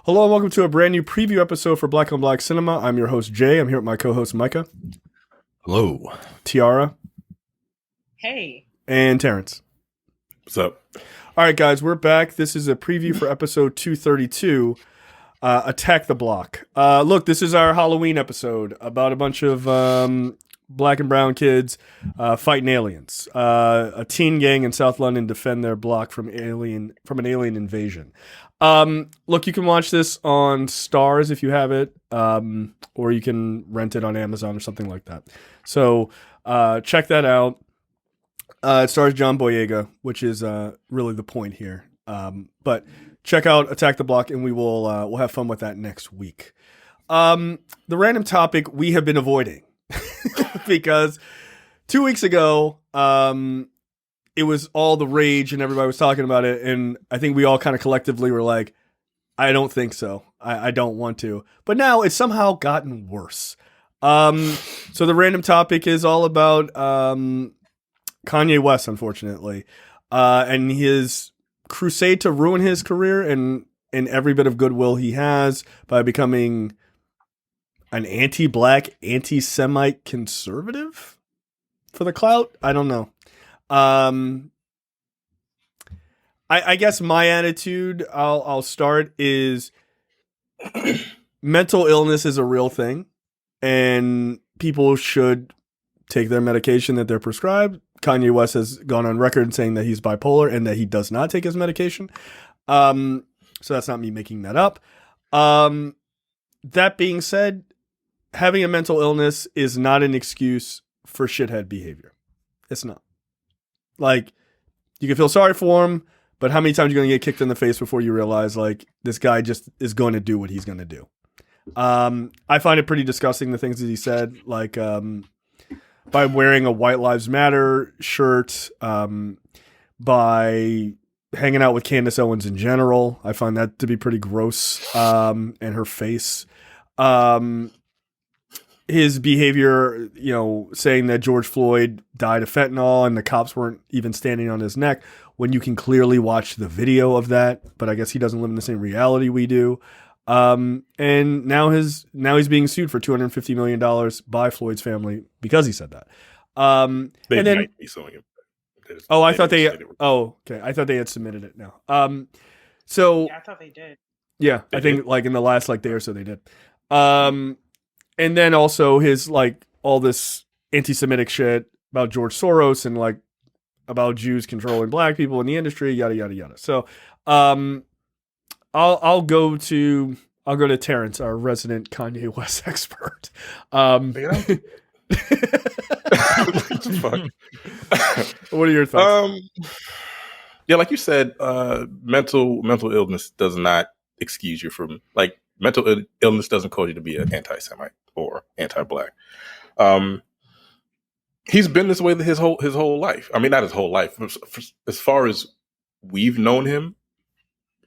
Hello and welcome to a brand new preview episode for Black on Black Cinema. I'm your host Jay. I'm here with my co-host Micah, Hello. Tiara, Hey. and Terrence. What's up? All right, guys, we're back. This is a preview for episode 232, Attack the Block. Look, this is our Halloween episode about a bunch of black and brown kids fighting aliens. A teen gang in South London defend their block from an alien invasion. Look, you can watch this on Stars if you have it, or you can rent it on Amazon or something like that. So check that out. It stars John Boyega, which is really the point here. But check out Attack the Block, and we'll have fun with that next week. The random topic we have been avoiding because 2 weeks ago, it was all the rage and everybody was talking about it. And I think we all kind of collectively were like, I don't think so. I don't want to. But now it's somehow gotten worse. So the random topic is all about Kanye West, unfortunately, and his crusade to ruin his career and every bit of goodwill he has by becoming an anti-black, anti-Semite conservative for the clout. I don't know. I guess my attitude, I'll start, is mental illness is a real thing, and people should take their medication that they're prescribed. Kanye West has gone on record saying that he's bipolar and that he does not take his medication. So that's not me making that up. That being said, having a mental illness is not an excuse for shithead behavior. It's not. Like, you can feel sorry for him, but how many times are you going to get kicked in the face before you realize, like, this guy just is going to do what he's going to do? I find it pretty disgusting, the things that he said, like, by wearing a White Lives Matter shirt, by hanging out with Candace Owens in general. I find that to be pretty gross, and her face. His behavior, saying that George Floyd died of fentanyl and the cops weren't even standing on his neck when you can clearly watch the video of that. But I guess he doesn't live in the same reality we do. And now he's being sued for $250 million by Floyd's family because he said that. They and then, might be suing him. I thought they had submitted it now. So Yeah, I thought they did. yeah, I think like in the last day or so they did. And then also his all this anti-Semitic shit about George Soros and about Jews controlling black people in the industry, yada yada yada. So I'll go to Terrence, our resident Kanye West expert. What are your thoughts? Yeah, like you said, mental illness does not excuse you from mental illness doesn't cause you to be an anti-Semite or anti-black. He's been this way his whole life. I mean, not his whole life. As far as we've known him,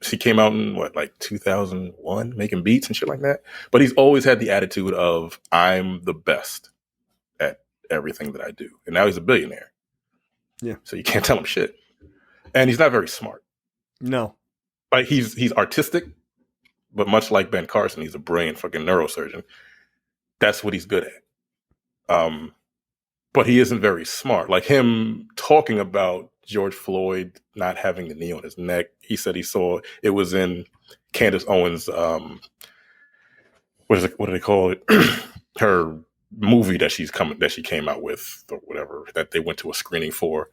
he came out in 2001, making beats and shit like that. But he's always had the attitude of, I'm the best at everything that I do. And now he's a billionaire. Yeah. So you can't tell him shit. And he's not very smart. No. He's artistic, but much like Ben Carson, he's a brilliant fucking neurosurgeon. That's what he's good at. But he isn't very smart. Like him talking about George Floyd not having the knee on his neck. He said he saw it was in Candace Owens. What do they call it? Her movie that she came out with, or whatever, that they went to a screening for.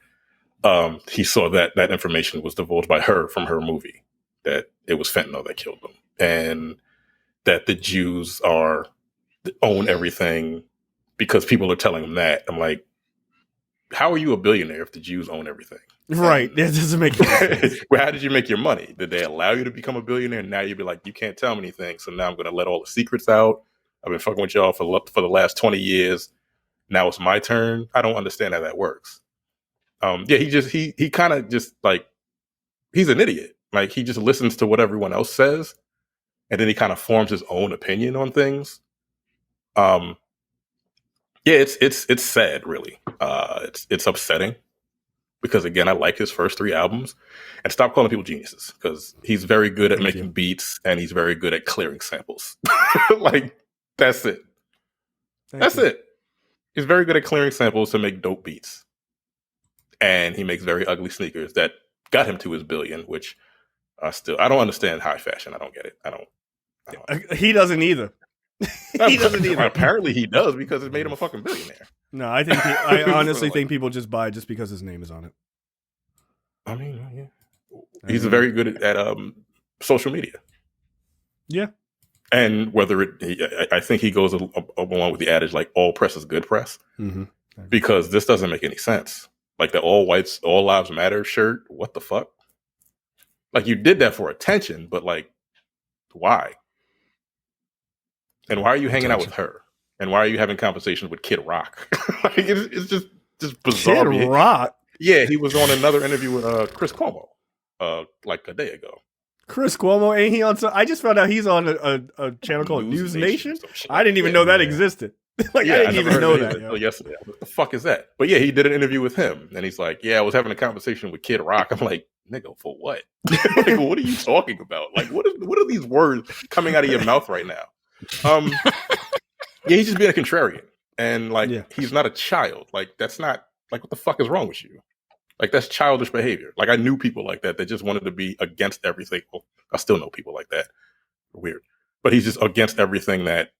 He saw that information was divulged by her from her movie, that it was fentanyl that killed them, and that the Jews own everything because people are telling them that. I'm like, how are you a billionaire if the Jews own everything? Right. That doesn't make sense. Well, how did you make your money? Did they allow you to become a billionaire? And now you'd be like, you can't tell me anything. So now I'm going to let all the secrets out. I've been fucking with y'all for the last 20 years. Now it's my turn. I don't understand how that works. He kind of just he's an idiot. Like he just listens to what everyone else says. And then he kind of forms his own opinion on things. It's sad, really. It's upsetting. because again, I like his first 3 albums, and stop calling people geniuses because he's very good at making beats and he's very good at clearing samples. Like, that's it. That's it. He's very good at clearing samples to make dope beats. And he makes very ugly sneakers that got him to his billion, which I don't understand high fashion. I don't get it. I don't. He doesn't either. He doesn't either. Apparently he does because it made him a fucking billionaire. No, I honestly think people just buy it just because his name is on it. I mean, yeah. He's very good at social media. Yeah. And whether I think he goes along with the adage, like, all press is good press. Mm-hmm. Because this doesn't make any sense. Like the all whites, all lives matter shirt. What the fuck? Like, you did that for attention, but like, why? And why are you hanging out with her? And why are you having conversations with Kid Rock? Like, it's just bizarre. Kid Rock? Yeah, he was on another interview with Chris Cuomo like a day ago. Chris Cuomo, ain't he on? I just found out he's on a channel called News Nation. I didn't even know that existed. Like, I didn't even know that until yesterday. What the fuck is that? But yeah, he did an interview with him, and he's like, "Yeah, I was having a conversation with Kid Rock." I'm like, "Nigga, for what? Like, what are you talking about? Like, what are these words coming out of your mouth right now?" Yeah, he's just being a contrarian, and like, he's not a child. Like, that's not like, what the fuck is wrong with you? Like, that's childish behavior. Like, I knew people like that just wanted to be against everything. Well, I still know people like that. Weird, but he's just against everything that.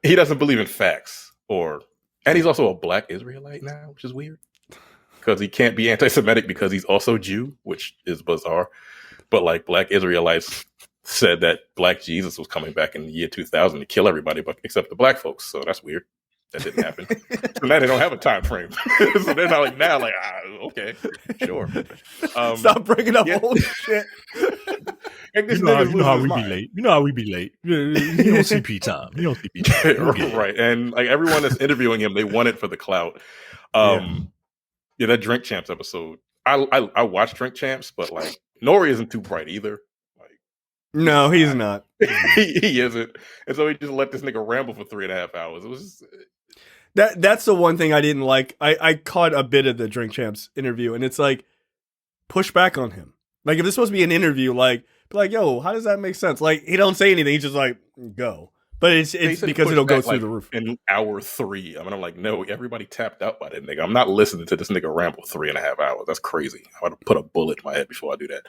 He doesn't believe in facts, and he's also a black Israelite now, which is weird because he can't be anti-Semitic because he's also Jew, which is bizarre. But like, black Israelites said that Black Jesus was coming back in the year 2000 to kill everybody, but except the black folks. So that's weird. That didn't happen. So now they don't have a time frame. So they're not like, now, like, okay, sure. Stop bringing up old shit. You know how we be late. You know how we be late. You don't CP time. You don't CP time. Right. And like, everyone that's interviewing him, they want it for the clout. Yeah, that Drink Champs episode. I watch Drink Champs, but like, Nori isn't too bright either. Like, no, he's not. he isn't. And so he just let this nigga ramble for 3.5 hours. It was just, that's the one thing I didn't like. I caught a bit of the Drink Champs interview, and it's like, push back on him. Like, if this was supposed to be an interview, like, yo, how does that make sense? Like, he don't say anything. He's just like, go. But it's because it'll go through the roof. In hour 3. I mean, I'm like, no, everybody tapped out by that nigga. I'm not listening to this nigga ramble 3.5 hours. That's crazy. I would put a bullet in my head before I do that.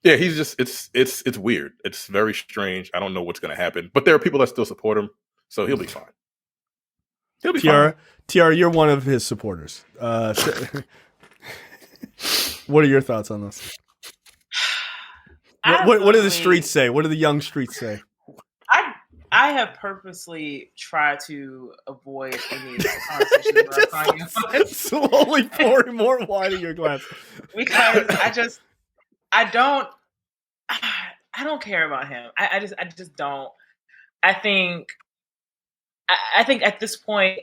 Yeah, he's just, it's weird. It's very strange. I don't know what's going to happen. But there are people that still support him, so he'll be fine. He'll be fine. Tiara, you're one of his supporters. What are your thoughts on this? What do the streets say? What do the young streets say? I have purposely tried to avoid any of the conversations about Kanye. Slowly pouring more wine in your glass. Because I don't care about him. I just don't. I think at this point,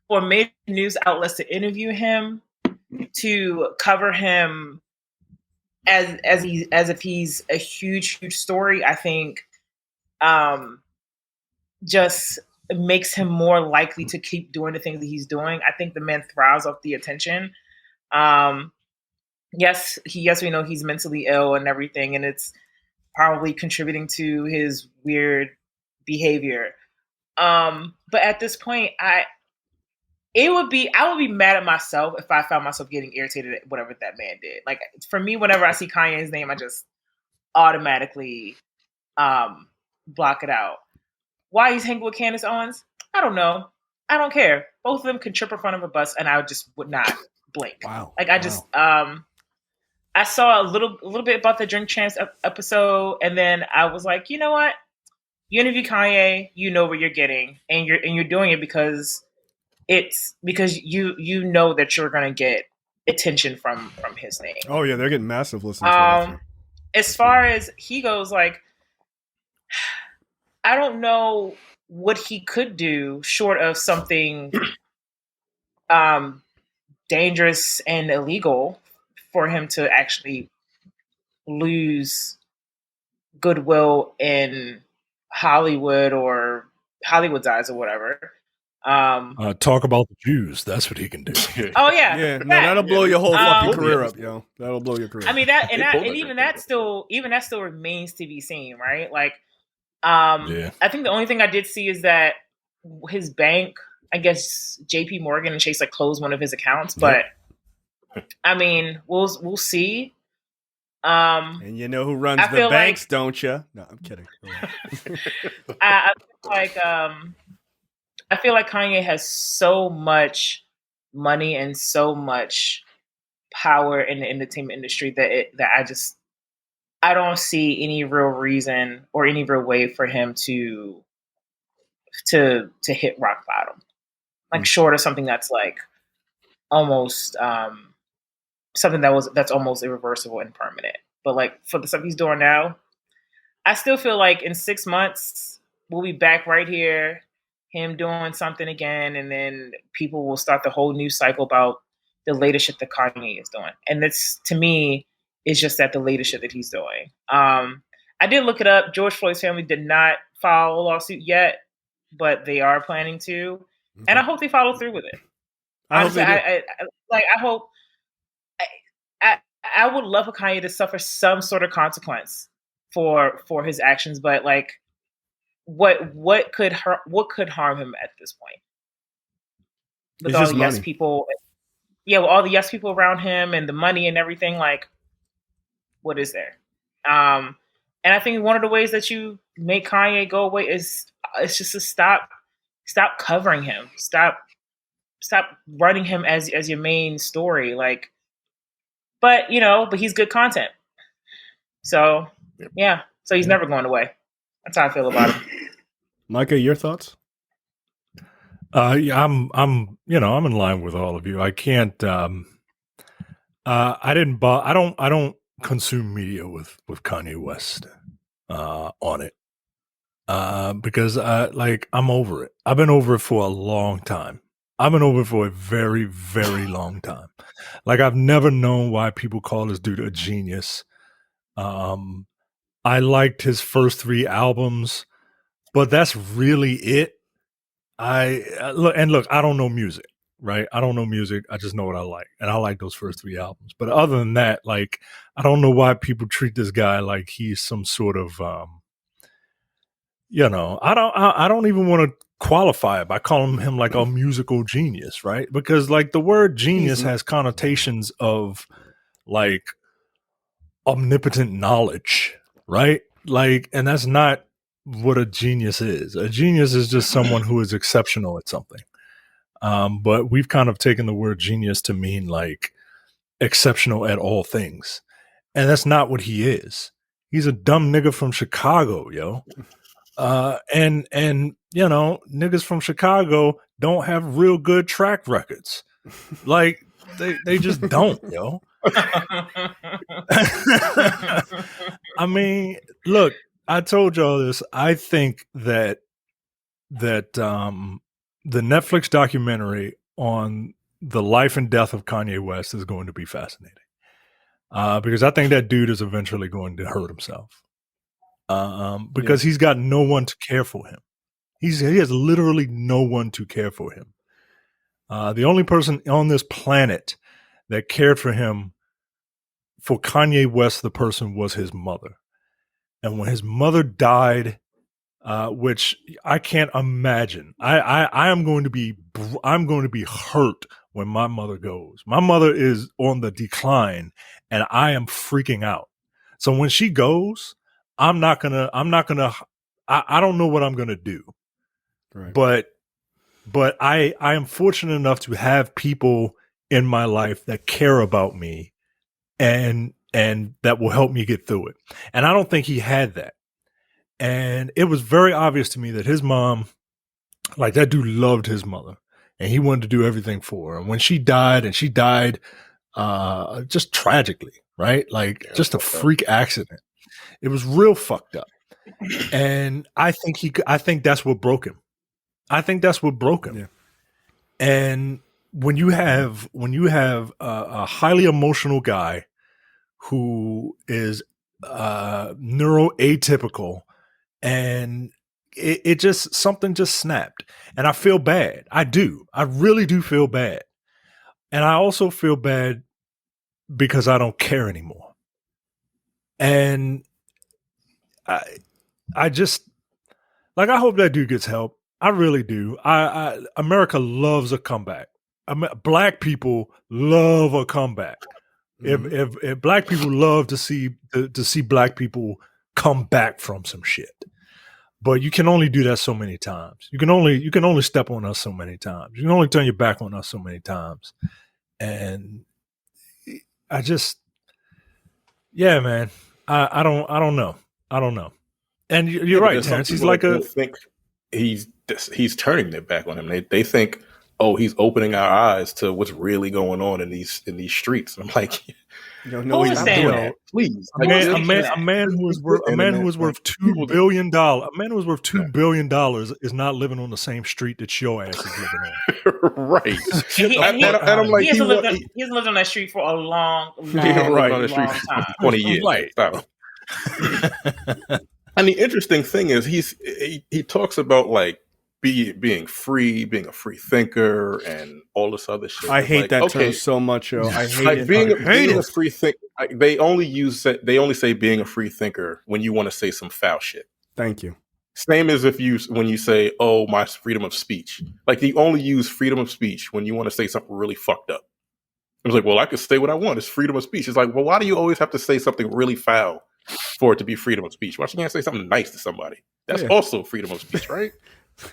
for major news outlets to interview him, to cover him as if he's a huge story, I think just makes him more likely to keep doing the things that he's doing. I think the man thrives off the attention. Yes, we know he's mentally ill and everything, and it's probably contributing to his weird behavior. But at this point, I would be mad at myself if I found myself getting irritated at whatever that man did. Like, for me, whenever I see Kanye's name, I just automatically block it out. Why he's hanging with Candace Owens? I don't know. I don't care. Both of them can trip in front of a bus, and I just would not blink. Wow. Like, I saw a little bit about the Drink Champs episode, and then I was like, you know what? You interview Kanye, you know what you're getting, and you're doing it because it's because you know that you're gonna get attention from his name. Oh yeah, they're getting massive listeners. As far as he goes, like, I don't know what he could do short of something dangerous and illegal for him to actually lose goodwill in Hollywood or Hollywood's eyes or whatever. Talk about the Jews. That's what he can do. Oh yeah, Yeah, no, that'll blow your whole fucking career up, Yeah. yo. That'll blow your career. I mean that, and They that, pulled and that even thing that up. still, remains to be seen, right? Like, Yeah. I think the only thing I did see is that his bank, I guess J.P. Morgan and Chase like closed one of his accounts, but I mean, we'll see. And you know who runs I the feel banks, don't you? No, I'm kidding. I feel like I feel like Kanye has so much money and so much power in the entertainment industry that I don't see any real reason or any real way for him to hit rock bottom. Like short of something that's like almost something that's almost irreversible and permanent. But like for the stuff he's doing now, I still feel like in 6 months we'll be back right here, him doing something again, and then people will start the whole news cycle about the latest shit that Kanye is doing. And that's, to me, is just that the latest shit that he's doing. I did look it up. George Floyd's family did not file a lawsuit yet, but they are planning to, and I hope they follow through with it. Honestly, I hope. I would love for Kanye to suffer some sort of consequence for his actions, but like, what could harm him at this point? With It's all just the yes money. people, with all the yes people around him and the money and everything, like, what is there? And I think one of the ways that you make Kanye go away is it's just to stop covering him, stop running him as your main story, like. But he's good content, so yeah. So he's never going away. That's how I feel about him. Micah, your thoughts? Yeah, I'm in line with all of you. I can't. I don't consume media with Kanye West on it because I'm over it. I've been over it for a long time. I've been over it for a very, very long time. Like, I've never known why people call this dude a genius. I liked his first 3 albums, but that's really it. Look, I don't know music, right? I don't know music. I just know what I like. And I like those first 3 albums. But other than that, like, I don't know why people treat this guy like he's some sort of, I don't even want to qualify it by calling him like a musical genius, right? Because like the word genius has connotations of like omnipotent knowledge, right? Like, and that's not what a genius is. A genius is just someone who is exceptional at something. But we've kind of taken the word genius to mean like exceptional at all things. And that's not what he is. He's a dumb nigga from Chicago, yo. And niggas from Chicago don't have real good track records. Like they just don't, yo. I mean, look, I told y'all this. I think that the Netflix documentary on the life and death of Kanye West is going to be fascinating. Because I think that dude is eventually going to hurt himself. Because he's got no one to care for him. He has literally no one to care for him. The only person on this planet that cared for him, for Kanye West, the person, was his mother. And when his mother died, which I can't imagine, I'm going to be hurt when my mother goes. My mother is on the decline, and I am freaking out. So when she goes, I don't know what I'm gonna do. Right. But I am fortunate enough to have people in my life that care about me and that will help me get through it. And I don't think he had that. And it was very obvious to me that his mom, like, that dude loved his mother and he wanted to do everything for her. And when she died, just tragically, right? Like, just a freak accident. It was real fucked up. And I think that's what broke him. Yeah. And when you have a highly emotional guy who is neuroatypical and it just something just snapped, and I feel bad. I do. I really do feel bad, and I also feel bad because I don't care anymore. And I just like I hope that dude gets help. I really do. America loves a comeback. Black people love a comeback. If black people love to see black people come back from some shit, but you can only do that so many times. You can only step on us so many times. You can only turn your back on us so many times. And I just, yeah, man, I don't know. And you're right, Terrence. He's like think he's turning their back on him. They think, oh, he's opening our eyes to what's really going on in these streets. And I'm like, no, he's not doing that. Please, a man who is worth $2 billion. A man who is worth $2 billion is not living on the same street that your ass is living on. Right. And I'm like, he hasn't lived on that street for a long time. 20 years. Right. And the interesting thing is he talks about like being free, being a free thinker, and all this other shit. I hate that term so much, yo. I hate it. Being a free thinker. They only say being a free thinker when you want to say some foul shit. Thank you. Same as when you say, "Oh, my freedom of speech." Like you only use freedom of speech when you want to say something really fucked up. It's like, well, I can say what I want. It's freedom of speech. It's like, well, why do you always have to say something really foul for it to be freedom of speech? Why can't you say something nice to somebody? That's also freedom of speech, right?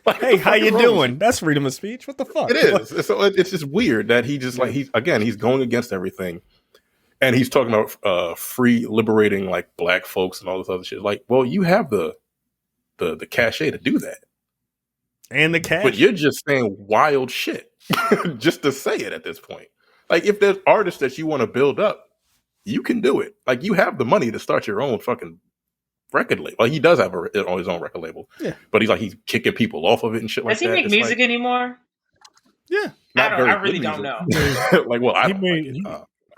Like, hey, how you doing? That's freedom of speech. What the fuck? It is. So it's just weird that he just like he's going against everything, and he's talking about free liberating like black folks and all this other shit. Like, well, you have the cachet to do that, and the cash, but you're just saying wild shit just to say it at this point. Like, if there's artists that you want to build up, you can do it. Like, you have the money to start your own fucking record label. Like, he does have on his own record label, but he's kicking people off of it and shit like that. Does he make music anymore? Yeah, I really don't know. Like, well,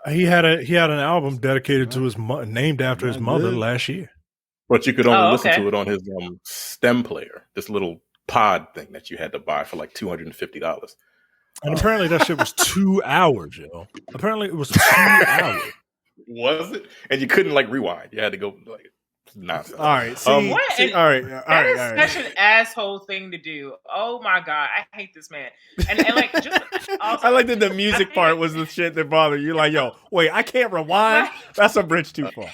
he had an album dedicated to his named after his mother last year. But you could only listen to it on his stem player, this little pod thing that you had to buy for like $250. And apparently that shit was 2 hours, yo. Apparently it was 2 hours. Was it? And you couldn't like rewind. You had to go like nonsense. All right. That is such an asshole thing to do. Oh my god, I hate this man. And like, just also, I like that the music part was the shit that bothered you. Like, yo, wait, I can't rewind. That's a bridge too far.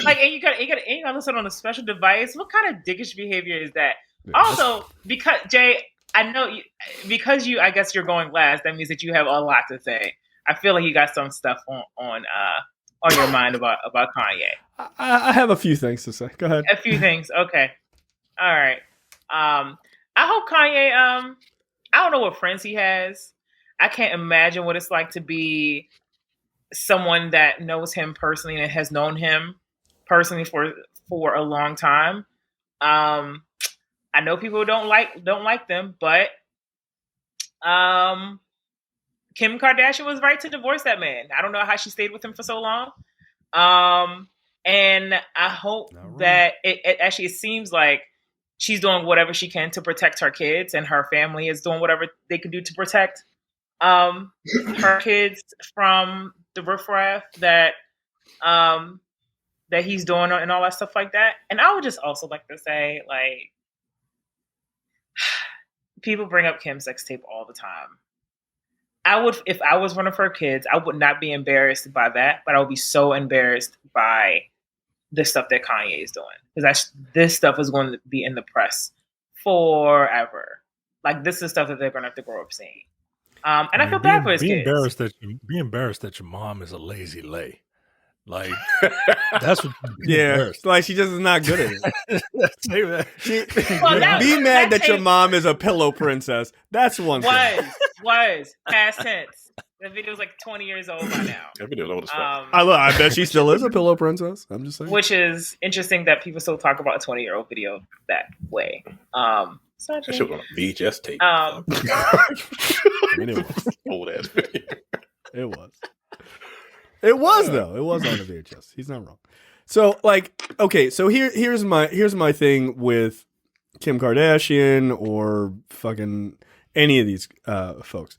Like, and you gotta listen on a special device. What kind of dickish behavior is that? Also, because Jay, I know you, because I guess you're going last. That means that you have a lot to say. I feel like you got some stuff on your mind about Kanye. I have a few things to say. Go ahead. A few things. Okay. All right. I hope Kanye. I don't know what friends he has. I can't imagine what it's like to be someone that knows him personally and has known him personally for a long time. I know people don't like them, but Kim Kardashian was right to divorce that man. I don't know how she stayed with him for so long. And I hope that it seems like she's doing whatever she can to protect her kids, and her family is doing whatever they can do to protect her kids from the riffraff that he's doing and all that stuff like that. And I would just also like to say, like, people bring up Kim's sex tape all the time. If I was one of her kids, I would not be embarrassed by that, but I would be so embarrassed by the stuff that Kanye is doing, because this stuff is going to be in the press forever. Like, this is stuff that they're going to have to grow up seeing. And I feel bad for his kids. Be embarrassed that your mom is a lazy lay. Like, that's what. Yeah, like she just is not good at it. Be mad that your mom is a pillow princess. That's one thing. Was past tense. The video was like 20 years old by now. That video's old as fuck. I bet she still is a pillow princess. I'm just saying. Which is interesting that people still talk about a 20-year-old video that way. That shit was on a VHS tape. It was old ass video. It was. It was though. It was on the VHS. He's not wrong. So, like, okay. So here's my thing with Kim Kardashian or fucking any of these folks.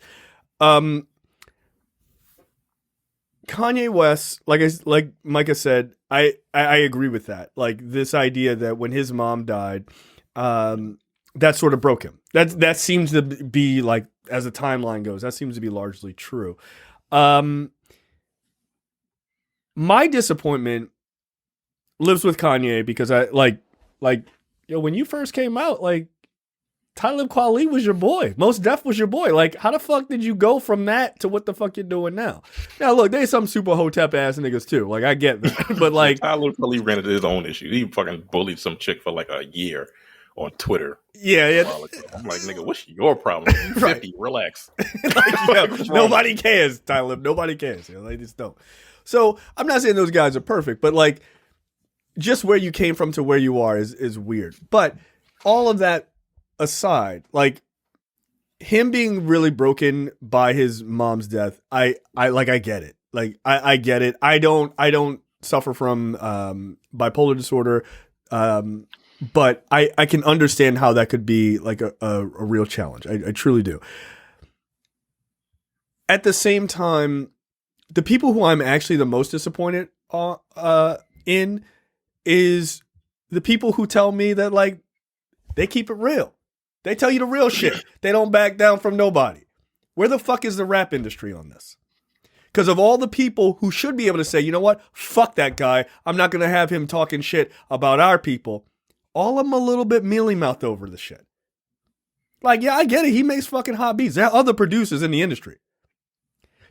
Kanye West, like Micah said, I agree with that. Like this idea that when his mom died, that sort of broke him. That seems to be like, as the timeline goes, that seems to be largely true. My disappointment lives with Kanye because I like when you first came out, like Talib Kweli was your boy. Mos Def was your boy. Like, how the fuck did you go from that to what the fuck you're doing now? Now, look, there's some super hotep ass niggas too. Like, I get that, but like, Talib Kweli ran into his own issue. He fucking bullied some chick for like a year on Twitter. Yeah. I'm like, nigga, what's your problem? You 50, right. Relax. Like, nobody cares, Talib. Nobody cares. You know, they just don't. So I'm not saying those guys are perfect, but like, just where you came from to where you are is weird. But all of that aside, like him being really broken by his mom's death, I get it. Like I get it. I don't suffer from bipolar disorder, but I can understand how that could be like a real challenge. I truly do. At the same time, the people who I'm actually the most disappointed in is the people who tell me that like they keep it real. They tell you the real shit. They don't back down from nobody. Where the fuck is the rap industry on this? Because of all the people who should be able to say, you know what? Fuck that guy. I'm not going to have him talking shit about our people. All of them a little bit mealy-mouthed over the shit. Like, yeah, I get it. He makes fucking hot beats. There are other producers in the industry.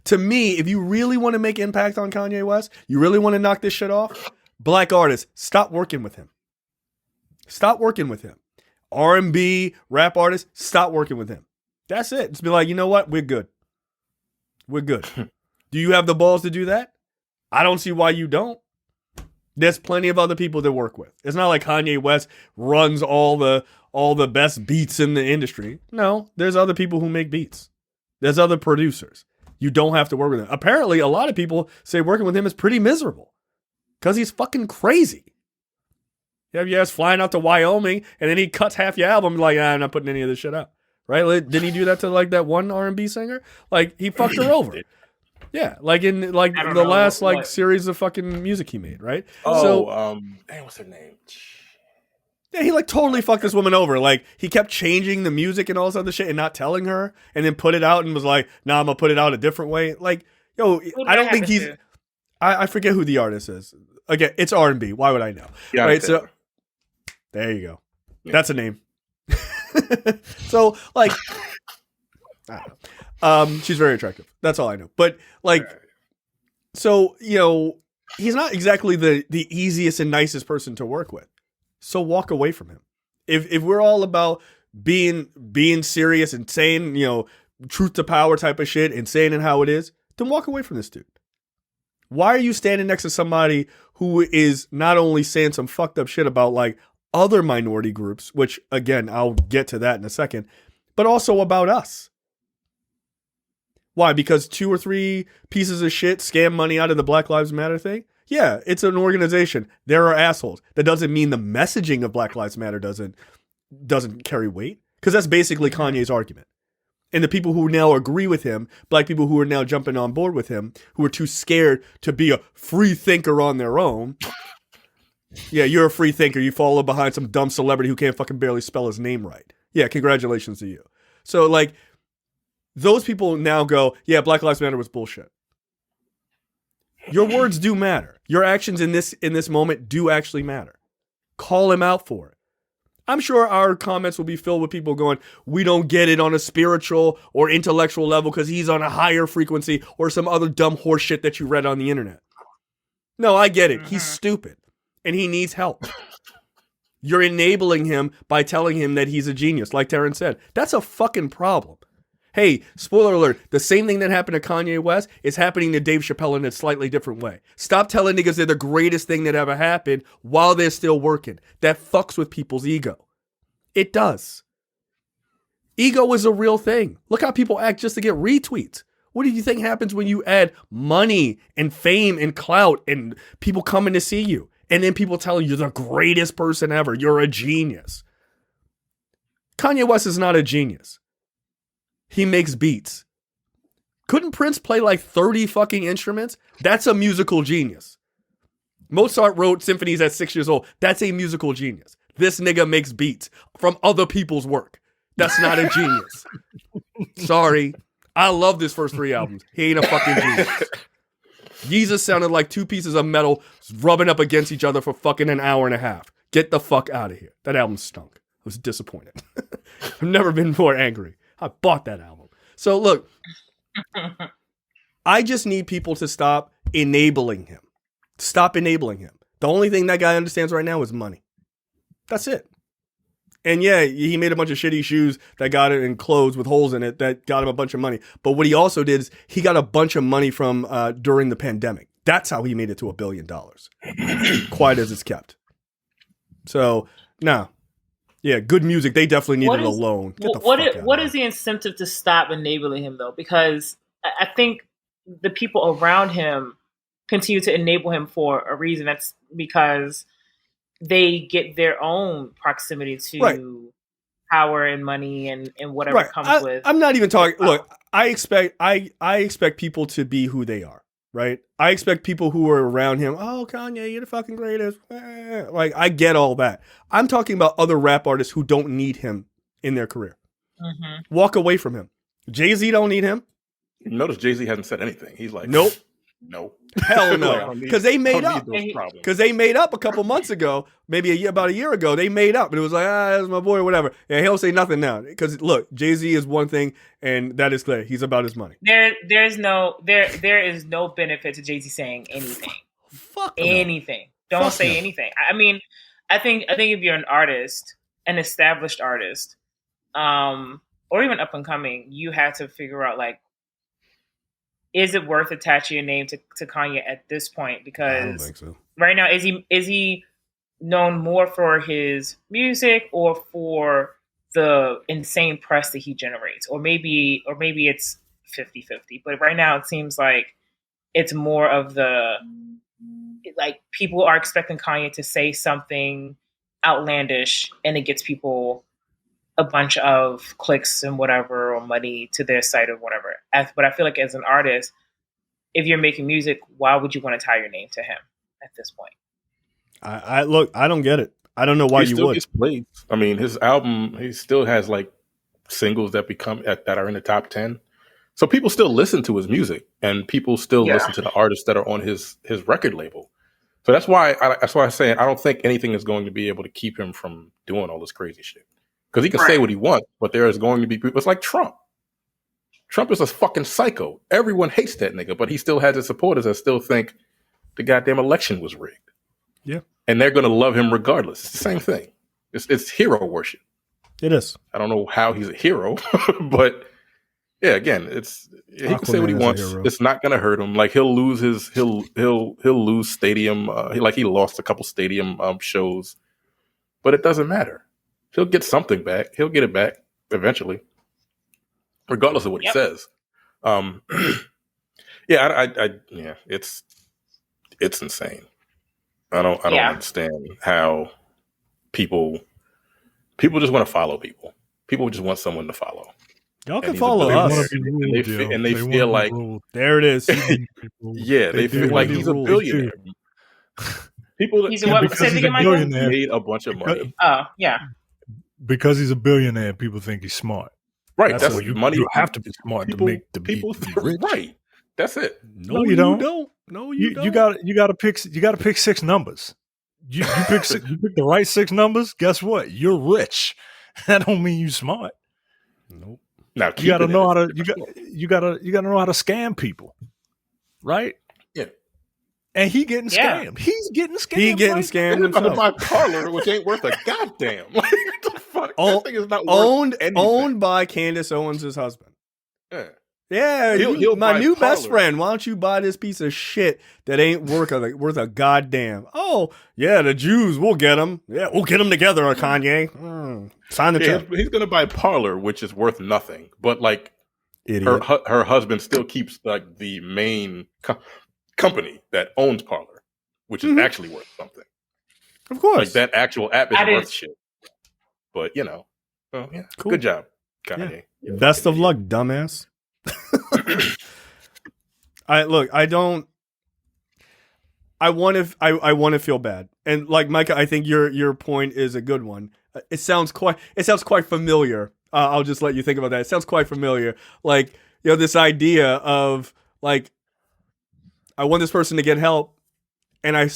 To me, if you really want to make impact on Kanye West, you really want to knock this shit off, black artists, stop working with him. Stop working with him. R&B, rap artists, stop working with him. That's it. Just be like, you know what? We're good. We're good. Do you have the balls to do that? I don't see why you don't. There's plenty of other people to work with. It's not like Kanye West runs all the best beats in the industry. No, there's other people who make beats. There's other producers. You don't have to work with him. Apparently, a lot of people say working with him is pretty miserable because he's fucking crazy. You have your ass flying out to Wyoming and then he cuts half your album like, I'm not putting any of this shit out. Right? Like, didn't he do that to like that one R&B singer? Like he fucked her over. Yeah, like in like the last like series of fucking music he made, right? What's her name? Yeah, he like totally fucked this woman over. Like he kept changing the music and all this other shit and not telling her, and then put it out and was like, "Nah, I'm gonna put it out a different way." Like, yo, I don't think he's. I forget who the artist is. Again, it's R&B. Why would I know? Yeah, right. So there you go. Yeah. That's a name. So like, I don't know. She's very attractive. That's all I know. But like, so you know, he's not exactly the easiest and nicest person to work with. So walk away from him. If we're all about being serious and saying, you know, truth to power type of shit and saying it how it is, then walk away from this dude. Why are you standing next to somebody who is not only saying some fucked up shit about like other minority groups, which again, I'll get to that in a second, but also about us? Why? Because 2 or 3 pieces of shit scam money out of the Black Lives Matter thing? Yeah, it's an organization. There are assholes. That doesn't mean the messaging of Black Lives Matter doesn't carry weight. Because that's basically Kanye's argument. And the people who now agree with him, black people who are now jumping on board with him, who are too scared to be a free thinker on their own. Yeah, you're a free thinker. You follow behind some dumb celebrity who can't fucking barely spell his name right. Yeah, congratulations to you. So like, those people now go, yeah, Black Lives Matter was bullshit. Your words do matter. Your actions in this moment do actually matter. Call him out for it. I'm sure our comments will be filled with people going, we don't get it on a spiritual or intellectual level because he's on a higher frequency or some other dumb horse shit that you read on the internet. No, I get it. He's stupid and he needs help. You're enabling him by telling him that he's a genius, like Terrence said. That's a fucking problem. Hey, spoiler alert, the same thing that happened to Kanye West is happening to Dave Chappelle in a slightly different way. Stop telling niggas they're the greatest thing that ever happened while they're still working. That fucks with people's ego. It does. Ego is a real thing. Look how people act just to get retweets. What do you think happens when you add money and fame and clout and people coming to see you? And then people telling you you're the greatest person ever. You're a genius. Kanye West is not a genius. He makes beats. Couldn't Prince play like 30 fucking instruments? That's a musical genius. Mozart wrote symphonies at 6 years old. That's a musical genius. This nigga makes beats from other people's work. That's not a genius. Sorry. I love his first 3 albums. He ain't a fucking genius. Yeezus sounded like 2 pieces of metal rubbing up against each other for fucking an hour and a half. Get the fuck out of here. That album stunk. I was disappointed. I've never been more angry. I bought that album. So look, I just need people to stop enabling him. Stop enabling him. The only thing that guy understands right now is money. That's it. And yeah, he made a bunch of shitty shoes that got it in clothes with holes in it that got him a bunch of money. But what he also did is he got a bunch of money from during the pandemic. That's how he made it to $1 billion. Quiet as it's kept. So, no. Yeah, good music. They definitely needed a loan. What is the incentive to stop enabling him, though? Because I think the people around him continue to enable him for a reason. That's because they get their own proximity to power and money and whatever comes with. I'm not even talking. Look, I expect people to be who they are. Right? I expect people who are around him. Oh, Kanye, you're the fucking greatest. Like, I get all that. I'm talking about other rap artists who don't need him in their career. Mm-hmm. Walk away from him. Jay-Z don't need him. You notice Jay-Z hasn't said anything. He's like, nope. No. Hell no. Because they made up. Because they made up a couple months ago, maybe about a year ago, they made up. And it was like, that's my boy or whatever. And he'll say nothing now. Because look, Jay-Z is one thing, and that is clear. He's about his money. There is no benefit to Jay-Z saying anything. Fuck anything. No. Don't say anything. I mean, I think if you're an artist, an established artist, or even up and coming, you have to figure out, like, is it worth attaching your name to Kanye at this point? Because I don't think so. Right now, is he known more for his music or for the insane press that he generates? Or maybe it's 50-50. But right now it seems like it's more of the, like, people are expecting Kanye to say something outlandish and it gets people a bunch of clicks and whatever, or money to their site or whatever. But I feel like as an artist, if you're making music, why would you want to tie your name to him at this point? I look, I don't get it. I don't know why you would. Gets played. I mean, his album, he still has like singles that that are in the top 10. So people still listen to his music, and people still listen to the artists that are on his record label. So that's why I say I don't think anything is going to be able to keep him from doing all this crazy shit. Because he can say what he wants, but there is going to be people. It's like Trump. Trump is a fucking psycho. Everyone hates that nigga, but he still has his supporters that still think the goddamn election was rigged. Yeah. And they're going to love him regardless. It's the same thing. It's hero worship. It is. I don't know how he's a hero, but yeah, again, he can say what he wants. It's not going to hurt him. Like, he'll lose stadium. He lost a couple stadium shows, but it doesn't matter. He'll get something back. He'll get it back eventually, regardless of what he says. It's insane. I don't understand how people just want to follow people. People just want someone to follow. Y'all can follow us, and they feel like there it is. They feel like he's a billionaire. People he's a billionaire made a bunch of money. Oh yeah. Because he's a billionaire, people think he's smart. Right. That's what money. You have to be smart to be rich. Right. That's it. No, you don't. No, you don't. You got to pick 6 numbers. You pick the right 6 numbers. Guess what? You're rich. That don't mean you smart. Nope. Now you got to know how to. You got to know how to scam people. Right. Yeah. And he getting scammed. He's getting scammed. He getting scammed himself. To buy Parler, which ain't worth a goddamn. Like, what the fuck? That thing is not worth anything. Owned by Candace Owens' husband. Yeah. Yeah, he'll my new best friend. Why don't you buy this piece of shit that ain't worth a goddamn? Oh, yeah, the Jews, we'll get them. Yeah, we'll get them together, Kanye. Sign the check. He's going to buy Parler, which is worth nothing. But, like, her husband still keeps, like, the main company that owns Parler, which is actually worth something. Of course. Like, that actual app is worth shit. But, you know. Well, yeah. Cool. Good job, Kanye. Yeah. Best of luck, dumbass. I want to feel bad, and like Micah, I think your point is a good one. It sounds quite familiar. I'll just let you think about that. It sounds quite familiar. Like, this idea of like, I want this person to get help, and I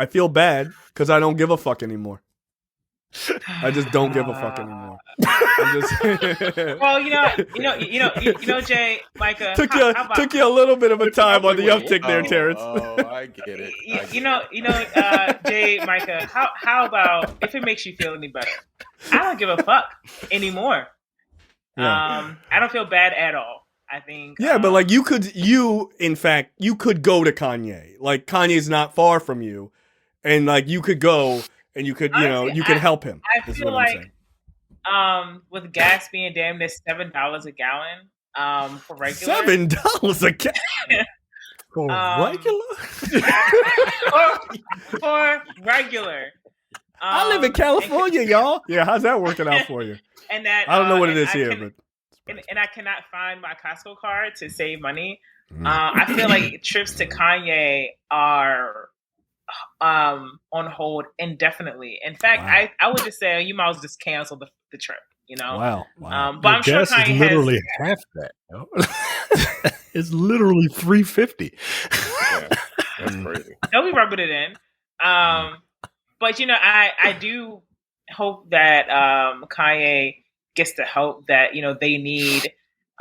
feel bad because I don't give a fuck anymore. I just don't give a fuck anymore. I'm just Well, Jay, Micah, took you a little bit of a time on the uptick there, Terrence. Oh, I get it. Jay, Micah, how about if it makes you feel any better? I don't give a fuck anymore. Yeah. I don't feel bad at all. I think. Yeah, but like you could go to Kanye. Like, Kanye's not far from you, and like you could go and you could you could help him. I feel like with gas being damn near $7 a gallon for regular. $7 a gallon for regular. For regular. I live in California, y'all. Yeah, how's that working out for you? And that I don't know what it is here, but and I cannot find my Costco card to save money. I feel like trips to Kanye are on hold indefinitely. In fact, wow. I would just say you might as well just cancel the trip. Wow. But I'm sure gas Kanye is literally half that. It's literally $3.50. Yeah, that's crazy. They'll be rubbing it in. But I do hope that Kanye gets the help that they need,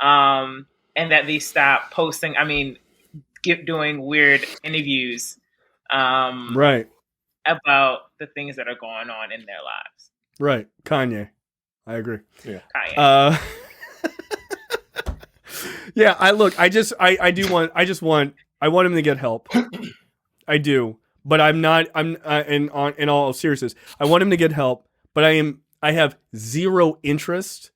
and that they stop posting. I mean, doing weird interviews, right, about the things that are going on in their lives. Right, Kanye, I agree. Yeah, Kanye. Yeah, I want him to get help. I do, but I'm in all seriousness, I want him to get help, but I have zero interest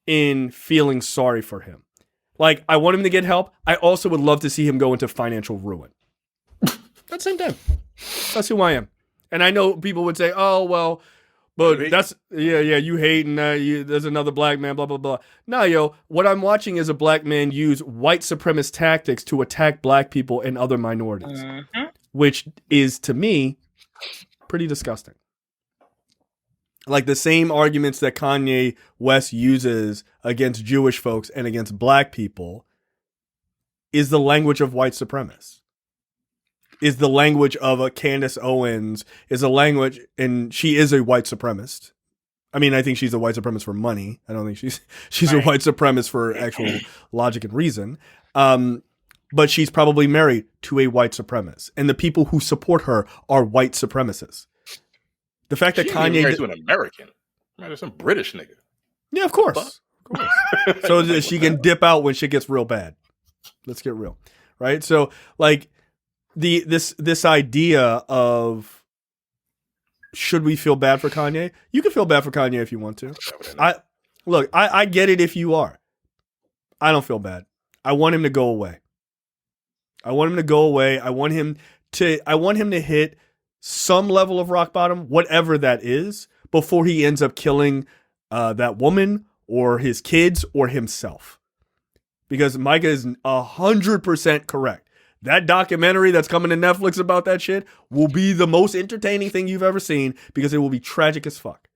in feeling sorry for him. Like, I want him to get help. I also would love to see him go into financial ruin. At the same time, that's who I am. And I know people would say, "Oh, well, but that's you hate and there's another black man, blah blah blah." No, what I'm watching is a black man use white supremacist tactics to attack black people and other minorities, which is, to me, pretty disgusting. Like, the same arguments that Kanye West uses against Jewish folks and against black people is the language of white supremacists. Is the language of a Candace Owens, is a language, and she is a white supremacist. I mean, I think she's a white supremacist for money. I don't think she's right. A white supremacist for actual logic and reason. But she's probably married to a white supremacist. And the people who support her are white supremacists. The fact that Kanye married to an American, married to some British nigga. Yeah, of course. So that she can dip out when shit gets real bad. Let's get real, right? So, like, this idea of, should we feel bad for Kanye? You can feel bad for Kanye if you want to. I get it if you are. I don't feel bad. I want him to go away. I want him to hit some level of rock bottom, whatever that is, before he ends up killing that woman or his kids or himself. Because Micah is 100% correct. That documentary that's coming to Netflix about that shit will be the most entertaining thing you've ever seen, because it will be tragic as fuck.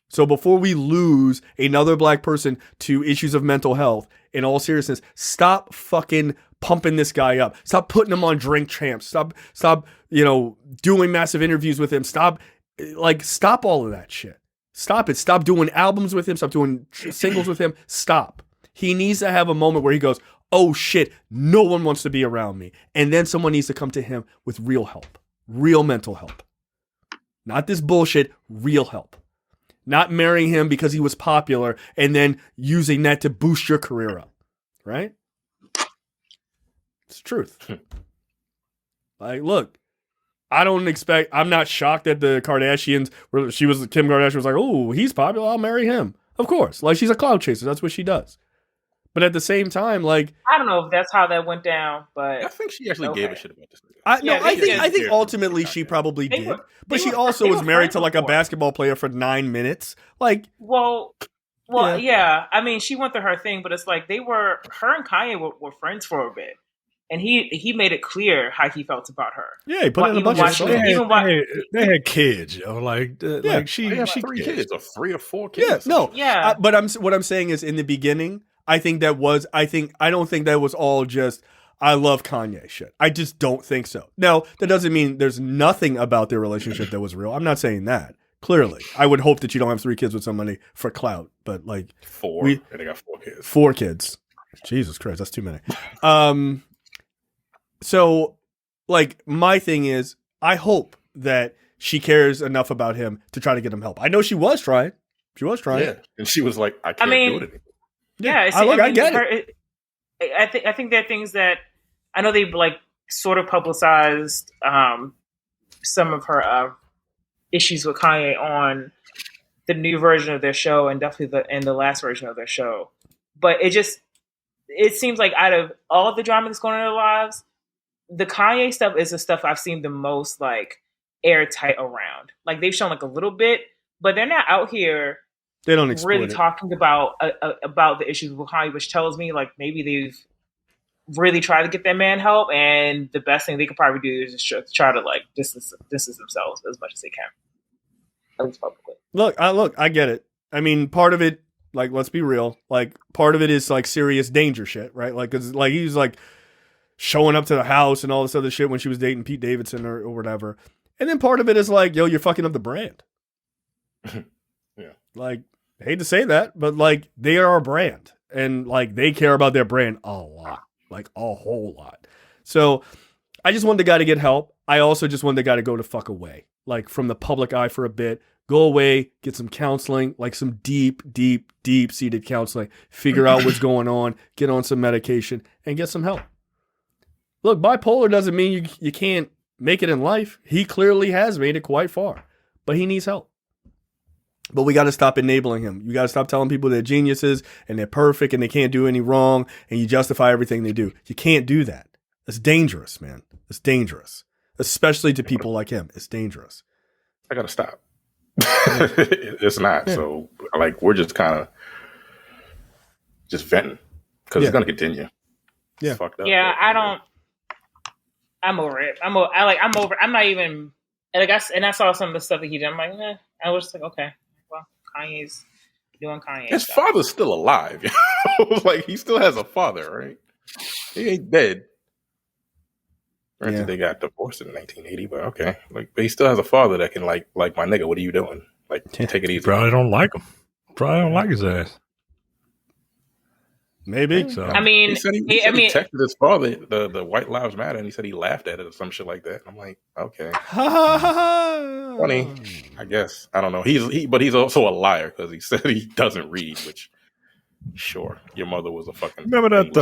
So before we lose another black person to issues of mental health, in all seriousness, stop fucking pumping this guy up. Stop putting him on Drink Champs. Stop, doing massive interviews with him. Stop all of that shit. Stop it. Stop doing albums with him. Stop doing singles with him. Stop. He needs to have a moment where he goes, "Oh shit, no one wants to be around me." And then someone needs to come to him with real help. Real mental help. Not this bullshit, real help. Not marrying him because he was popular and then using that to boost your career up. Right? It's the truth. Like, look, I'm not shocked that the Kardashians, Kim Kardashian was like, "Oh, he's popular, I'll marry him." Of course. Like, she's a cloud chaser. That's what she does. But at the same time, like, I don't know if that's how that went down, but I think she actually gave a shit about this. I think ultimately she probably They did. were- But they she were- also they was were married to friends like a before. basketball player for 9 minutes. Like, Well, Yeah. yeah. I mean, she went through her thing, but it's like her and Kanye were friends for a bit, and he made it clear how he felt about her. yeah, he put it in a bunch Even of watching- songs. even They had kids, yo. Like She has she 3 kids, or 3 or 4 kids. Yeah, or some no. shit. Yeah. But what I'm saying is in the beginning, I don't think that was all just I love Kanye shit. I just don't think so. Now, that doesn't mean there's nothing about their relationship that was real. I'm not saying that. Clearly. I would hope that you don't have 3 kids with somebody for clout, but like 4. And they got 4 kids. 4 kids. Jesus Christ, that's too many. So like my thing is I hope that she cares enough about him to try to get him help. I know she was trying. Yeah, and she was like, "I can't do it anymore." Yeah, I get it. I think there are things that I know they like sort of publicized some of her issues with Kanye on the new version of their show and definitely in the last version of their show. But it seems like out of all the drama that's going on in their lives, the Kanye stuff is the stuff I've seen the most like airtight around. Like they've shown like a little bit, but they're not out here They don't exploit really it. talking about the issues with Kanye, which tells me like maybe they've really tried to get that man help, and the best thing they could probably do is just try to like distance themselves as much as they can, at least publicly. Look, I get it. I mean, part of it, like, let's be real. Like, part of it is like serious danger shit, right? Like, cause like he's like showing up to the house and all this other shit when she was dating Pete Davidson or whatever. And then part of it is like, yo, you're fucking up the brand. Yeah. Like, I hate to say that, but like they are a brand, and like they care about their brand a lot, like a whole lot. So I just want the guy to get help. I also just want the guy to go the fuck away, like from the public eye for a bit. Go away, get some counseling, like some deep seated counseling. Figure out what's going on, get on some medication, and get some help. Look, bipolar doesn't mean you can't make it in life. He clearly has made it quite far, but he needs help. But we got to stop enabling him. You got to stop telling people they're geniuses and they're perfect and they can't do any wrong and you justify everything they do. You can't do that. It's dangerous, man. It's dangerous, especially to people like him. It's dangerous. I got to stop. It's not. Yeah. So, like, we're just kind of just venting because it's going to continue. Yeah. It's fucked up. Yeah, I'm over it. I'm over. I'm not even. And I saw some of the stuff that he did. I'm like, I was just like, okay, well, Kanye's doing Kanye. His stuff. father's still alive. Like, he still has a father, right? He ain't dead. Granted, they got divorced in 1980, but okay. Like, but he still has a father that can like my nigga. What are you doing? Like, take it easy. Probably don't like him. Probably don't like his ass. Maybe. So. I mean, he said he texted his father the White Lives Matter, and he said he laughed at it or some shit like that. I'm like, okay, funny, I guess. I don't know. But he's also a liar because he said he doesn't read. Which, sure, your mother was a fucking. Remember that?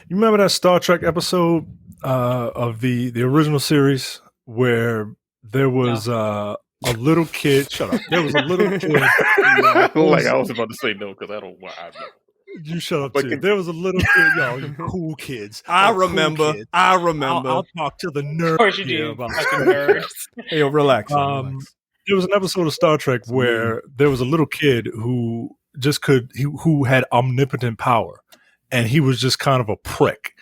You remember that Star Trek episode of the original series where there was a little kid? Shut up. There was a little kid. Like I was about to say no because I don't want. I know. You shut up too. There was a little kid, y'all. You cool kids. I remember. Cool kids. I'll talk to the nerd. Of course you do. About nerds. Hey, yo, relax. There was an episode of Star Trek where there was a little kid who who had omnipotent power, and he was just kind of a prick.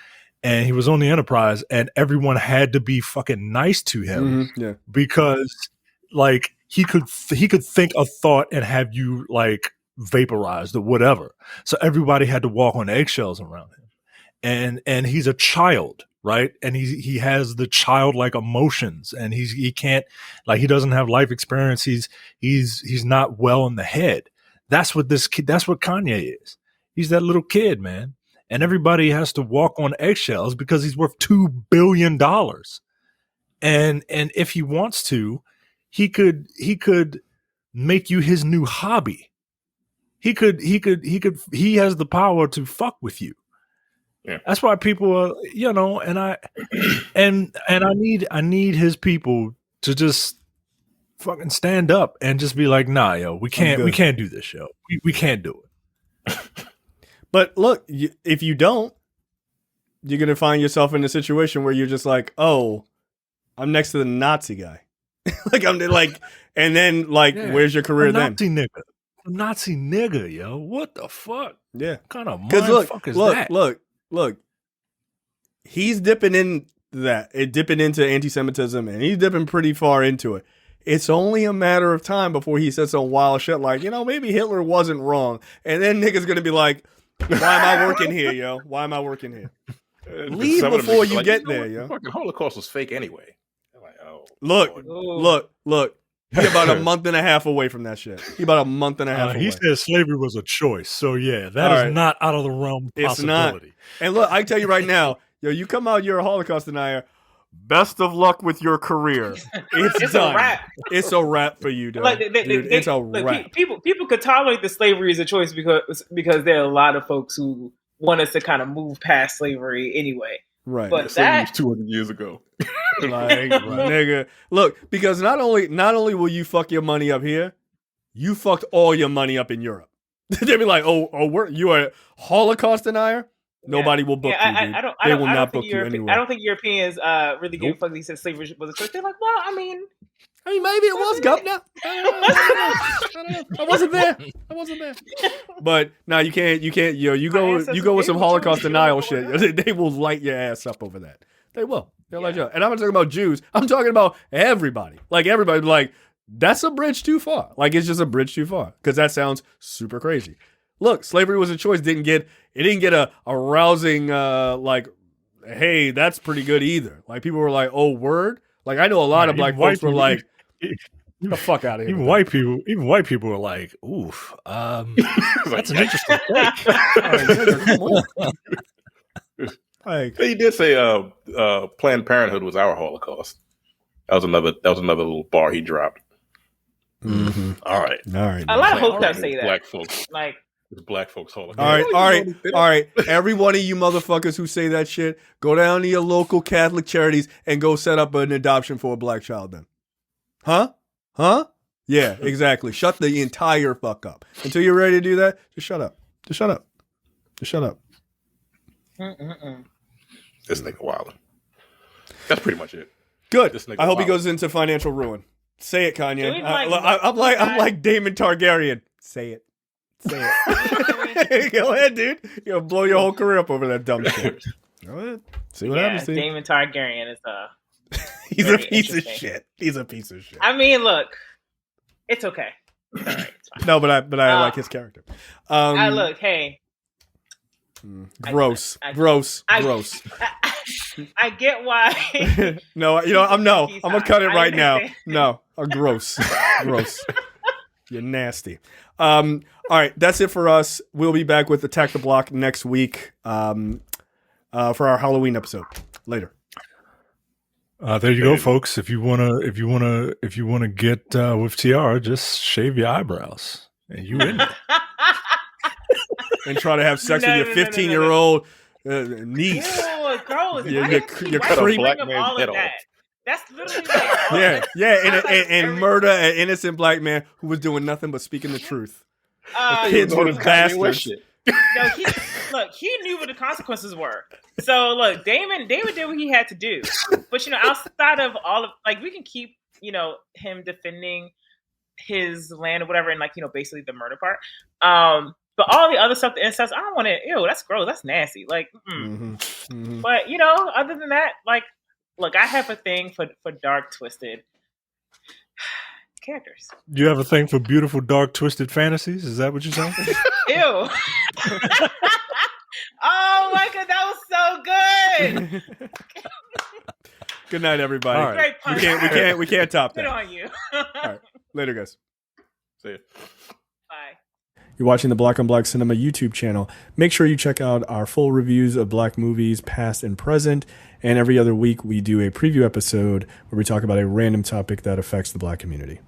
And he was on the Enterprise, and everyone had to be fucking nice to him because, like, he could think a thought and have you like vaporized or whatever. So everybody had to walk on eggshells around him. And he's a child, right? And he has the childlike emotions, and he can't, like, he doesn't have life experience. He's not well in the head. That's what Kanye is. He's that little kid, man. And everybody has to walk on eggshells because he's worth $2 billion. And if he wants to, he could make you his new hobby. He has the power to fuck with you. Yeah. That's why people are, and I need his people to just fucking stand up and just be like, nah, yo, we can't do this, yo. We can't do it. But look, if you don't, you're gonna find yourself in a situation where you're just like, oh, I'm next to the Nazi guy. Like I'm like, and then like, where's your career then? Nazi nigga, yo. What the fuck? Yeah. What kind of mind fuck is that? Look. He's dipping into anti-Semitism, and he's dipping pretty far into it. It's only a matter of time before he says some wild shit like, maybe Hitler wasn't wrong. And then niggas gonna be like, why am I working here, yo? Why am I working here? Leave before you get there, yo. The fucking Holocaust was fake anyway. Like, oh, look. He about a month and a half away from that shit. He about a month and a half away. He said slavery was a choice. So yeah, that is not out of the realm of possibility. It's not. And look, I tell you right now, yo, you come out, you're a Holocaust denier. Best of luck with your career. It's done. A wrap. It's a wrap for you, dude. It's a wrap. People could tolerate the slavery as a choice because there are a lot of folks who want us to kind of move past slavery anyway. Right. But that was 200 years ago. Like, nigga. Look, because not only will you fuck your money up here, you fucked all your money up in Europe. They'll be like, you are a Holocaust denier? Nobody will book you, dude. They will not book you anywhere. I don't think Europeans really give a fuck. He said slavery was a choice. They're like, well, I mean, maybe it was, governor. I wasn't there. But no, you can't. You go with some Holocaust denial shit. They will light your ass up over that. They will. They'll light you up. And I'm not talking about Jews. I'm talking about everybody. Like everybody, like that's a bridge too far. Like it's just a bridge too far because that sounds super crazy. Look, slavery was a choice. Didn't get a rousing like, hey, that's pretty good either. Like people were like, oh, word. Like I know a lot of black folks were like, get the fuck out of here. Even white people were like, oof, that's an interesting take. Come on. Like, he did say Planned Parenthood was our Holocaust. That was another little bar he dropped. Mm-hmm. All right. A lot of folks that say that. Black folks. Like it's black folks Holocaust. All right. Every one of you motherfuckers who say that shit, go down to your local Catholic charities and go set up an adoption for a black child then. Huh? Yeah, exactly. Shut the entire fuck up. Until you're ready to do that, just shut up. Just shut up. This nigga wild. That's pretty much it. Good. I hope he goes into financial ruin. Say it, Kanye. I'm like Daemon Targaryen. Say it. Go ahead, dude. You'll blow your whole career up over that dumb shit. Go ahead. See what happens. Daemon Targaryen is He's a piece of shit. I mean, look, it's okay. It's all right. It's fine. No, but I like his character. Hey. Gross. I get why. No, I'm gonna cut it right now. No, gross. You're nasty. All right, that's it for us. We'll be back with Attack the Block next week for our Halloween episode. Later. There you go, folks. If you wanna get with Tiara, just shave your eyebrows and you in there. And try to have sex with your 15-year-old niece. Ew, gross. You're creeping all of that. That's literally like and murder an innocent black man who was doing nothing but speaking the truth. The kids were bastards. No, he knew what the consequences were. So look, Damon did what he had to do. But outside of all of we can keep him defending his land or whatever, and basically the murder part. But all the other stuff, the incest, I don't want it. Ew, that's gross. That's nasty. But other than that, look, I have a thing for dark, twisted characters. You have a thing for beautiful, dark, twisted fantasies? Is that what you're saying? Ew. Oh my god, that was so good. Good night, everybody. All right. We can't top that. Good on you. All right. Later, guys. See ya. Bye. You're watching the Black on Black Cinema YouTube channel. Make sure you check out our full reviews of black movies, past and present. And every other week, we do a preview episode where we talk about a random topic that affects the black community.